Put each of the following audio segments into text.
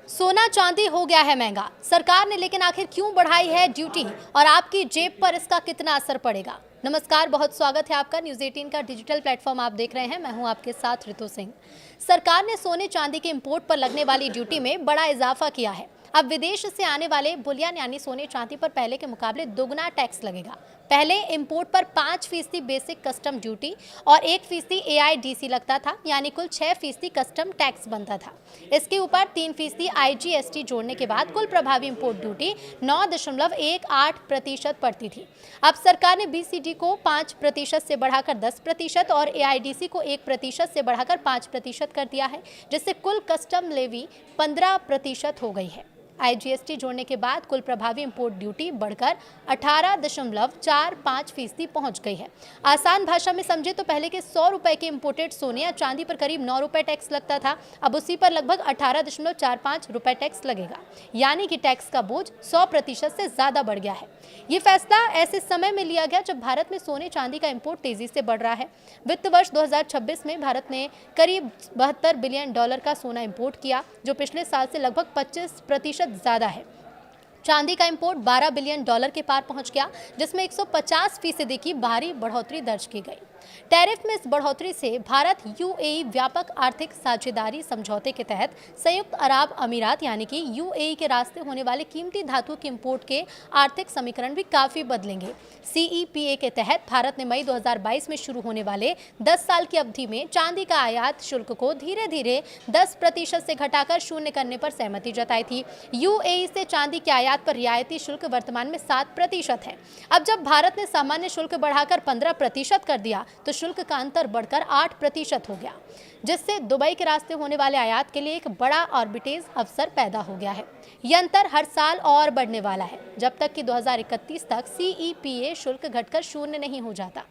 सोना चांदी हो गया है महंगा। सरकार ने लेकिन आखिर क्यों बढ़ाई है ड्यूटी और आपकी जेब पर इसका कितना असर पड़ेगा। नमस्कार, बहुत स्वागत है आपका। न्यूज़ 18 का डिजिटल प्लेटफॉर्म आप देख रहे हैं। मैं हूं आपके साथ ऋतु सिंह। सरकार ने सोने चांदी के इंपोर्ट पर लगने वाली ड्यूटी में बड़ा इजाफा किया है। अब विदेश से आने वाले बुलियन यानी सोने चांदी पर पहले के मुकाबले दोगुना टैक्स लगेगा। पहले इंपोर्ट पर 5% बेसिक कस्टम ड्यूटी और 1% AIDC लगता था, यानी कुल 6% कस्टम टैक्स बनता था। इसके ऊपर 3% IGST जोड़ने के बाद कुल प्रभावी इंपोर्ट ड्यूटी 9.18% पड़ती थी। अब सरकार ने BCD को 5% से बढ़ाकर 10% और AIDC को 1% से बढ़ाकर 5% कर दिया है, जिससे कुल कस्टम लेवी 15% हो गई है। IGST जोड़ने के बाद कुल प्रभावी इंपोर्ट ड्यूटी बढ़कर 18.45% पहुंच गई है। आसान भाषा में समझे तो पहले के 100 रुपए के इंपोर्टेड सोने या चांदी पर करीब 9 रुपए टैक्स लगता था। अब उसी पर लगभग 18.45 रुपए टैक्स लगेगा, यानी कि टैक्स का बोझ 100% से ज्यादा बढ़ गया है। ये फैसला ऐसे समय में लिया गया जब भारत में सोने चांदी का इंपोर्ट तेजी से बढ़ रहा है। वित्त वर्ष 2026 में भारत ने करीब $72 बिलियन का सोना इंपोर्ट किया, जो पिछले साल से लगभग 25% ज्यादा है। चांदी का इंपोर्ट $12 बिलियन के पार पहुंच गया, जिसमें 150% की भारी बढ़ोतरी दर्ज की गई। टैरिफ में इस बढ़ोतरी से भारत UAE व्यापक आर्थिक साझेदारी समझौते के तहत संयुक्त अरब अमीरात यानी कि UAE के रास्ते होने वाले कीमती धातु के इंपोर्ट के आर्थिक समीकरण भी काफी बदलेंगे। CEPA के तहत भारत ने मई 2022 में शुरू होने वाले 10 साल की अवधि में चांदी का आयात शुल्क को धीरे धीरे 10% से घटाकर 0 करने पर सहमति जताई थी। UAE से चांदी के आयात पर रियायती शुल्क वर्तमान में 7% है। अब जब भारत ने सामान्य शुल्क बढ़ाकर 15% कर दिया तो शुल्क का अंतर बढ़कर 8% हो गया, जिससे दुबई के रास्ते होने वाले आयात के लिए एक बड़ा आर्बिट्रेज अवसर पैदा हो गया है। यह अंतर हर साल और बढ़ने वाला है, जब तक कि 2031 तक CEPA शुल्क घटकर 0 नहीं हो जाता।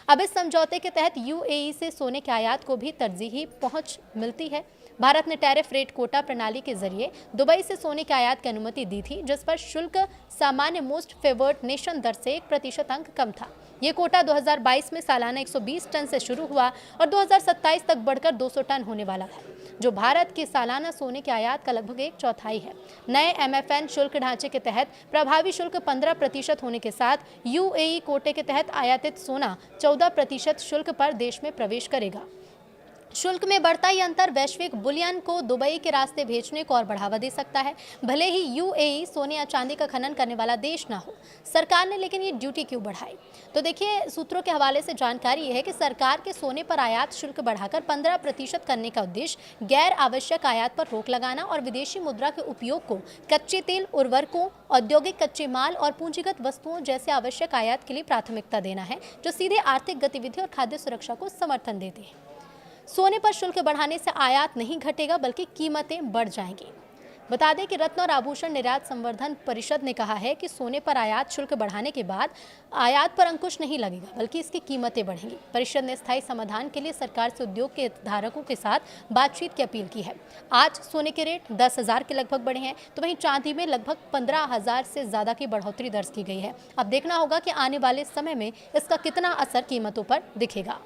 अब इस समझौते के तहत UAE से सोने के आयात को भी तरजीही पहुंच मिलती है। भारत ने टैरिफ रेट कोटा प्रणाली के जरिए दुबई से सोने के आयात की अनुमति दी थी, जिस पर शुल्क सामान्य मोस्ट फेवर्ड नेशन दर से 1% अंक कम था। ये कोटा 2022 में सालाना 120 टन से शुरू हुआ और 2027 तक बढ़कर 200 टन होने वाला है, जो भारत के सालाना सोने के आयात का लगभग 1/4 है। नए MFN शुल्क ढांचे के तहत प्रभावी शुल्क 15% होने के साथ UAE कोटे के तहत आयातित सोना 14% शुल्क पर देश में प्रवेश करेगा। शुल्क में बढ़ता ही अंतर वैश्विक बुलियन को दुबई के रास्ते भेजने को और बढ़ावा दे सकता है। भले ही UAE सोने या चांदी का खनन करने वाला देश ना हो, सरकार ने लेकिन ये ड्यूटी क्यों बढ़ाई? तो देखिए, सूत्रों के हवाले से जानकारी ये है कि सरकार के सोने पर आयात शुल्क बढ़ाकर 15% करने का उद्देश्य गैर आवश्यक आयात पर रोक लगाना और विदेशी मुद्रा के उपयोग को कच्चे तेल, उर्वरकों, औद्योगिक कच्चे माल और पूंजीगत वस्तुओं जैसे आवश्यक आयात के लिए प्राथमिकता देना है, जो सीधे आर्थिक गतिविधि और खाद्य सुरक्षा को समर्थन देते हैं। सोने पर शुल्क बढ़ाने से आयात नहीं घटेगा, बल्कि कीमतें बढ़ जाएंगी। बता दें कि रत्न और आभूषण निर्यात संवर्धन परिषद ने कहा है कि सोने पर आयात शुल्क बढ़ाने के बाद आयात पर अंकुश नहीं लगेगा, बल्कि इसकी कीमतें बढ़ेंगी। परिषद ने स्थायी समाधान के लिए सरकार से उद्योग के धारकों के साथ बातचीत की अपील की है। आज सोने के रेट 10,000 के लगभग बढ़े हैं, तो वहीं चांदी में लगभग 15,000 से ज्यादा की बढ़ोतरी दर्ज की गई है। अब देखना होगा कि आने वाले समय में इसका कितना असर कीमतों पर दिखेगा।